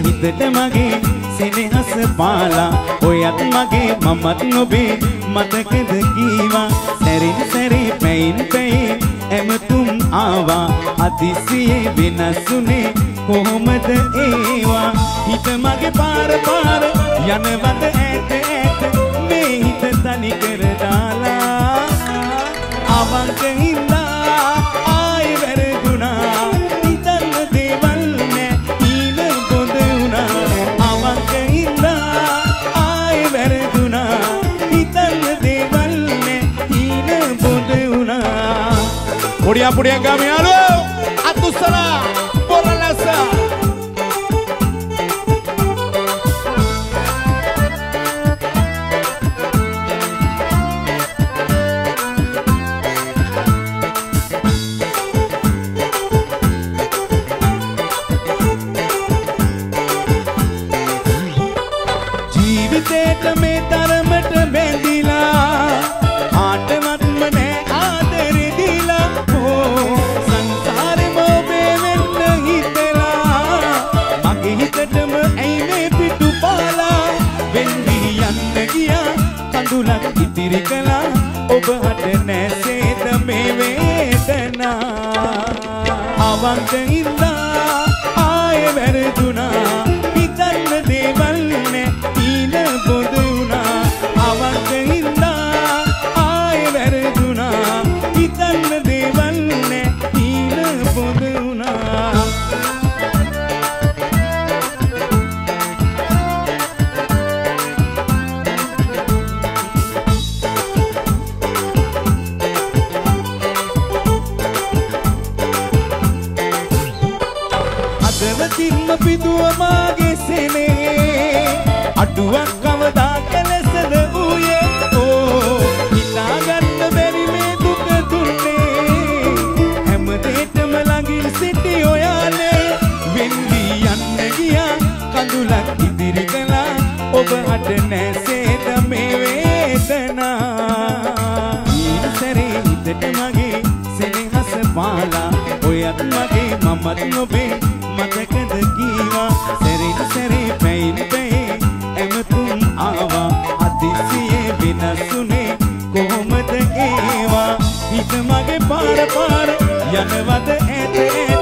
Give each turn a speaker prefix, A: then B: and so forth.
A: හිතට මගේ සෙනෙහස පාලා ඔයත් මගේ මමත් නොබේ මතකද කීවා සැරින් සැරේ පැයින් පැයේ ඇමතුම් ආවා අදිසියේ වෙනස්ුනේ කොහොමද ඒවා හිත මගේ පාර පාර යනවද ඈත ඈත මේ හිත තනි කර දාලා අවංක හින්දා ආයෙ වැරදුනා හිතන්න දේවල් නෑ ඊන පොද වුණා අවංක හින්දා ආයෙ වැරදුනා හිතන්න දේවල් නෑ ඊන පොද වුණා පොඩියා පොඩියා ගාමේ යාලෝ අතුස්සලා පොරලසා මේ තරමට බැඳිලා ආටවත්ම නෑ ආදරෙ දීලා සංසාරෙම ඔබේ වෙන්න හිතලා මගේ හිතටම ඇයි මේ පිටු පාලා වෙන්වි යන්න ගියා කඳුලක් ඉතිරි කළා ඔබ හට නැසේද මේ වේදනා අවංක හින්දා ආයෙ වැරදුනා හිතන්න දේවල් නෑ ඊන පොද වුණා අවංක හින්දා ආයෙ වැරදුනා හිතන්න දේවල් නෑ ඊන පොද වුණා අදවතින්ම පිදුව මාගේ සෙනේ අඩුවක් කවදා කලසද වූයේ හිතාගන්න බැරි මේ දුක දුන්නේ හැමදේටම ළඟින් සිටි ඔයාලේ වෙන්වි යන්න ගියා කඳුලක් ඉදිරි කළා ඔබ හට නැසේද මේ වේදනා ඊන සැරේ හිතට මගේ සෙනෙහස පාලා ඔයත් මගේ මමත් නොබේ මතකද කීවා සැරින් සැරේ පැයින් පැයේ ඇමතුම් ආවා අදිසියේ වෙනස්ුනේ කොහොමද ඒවා හිත මගේ පාර පාර යනවද ඈත ඈත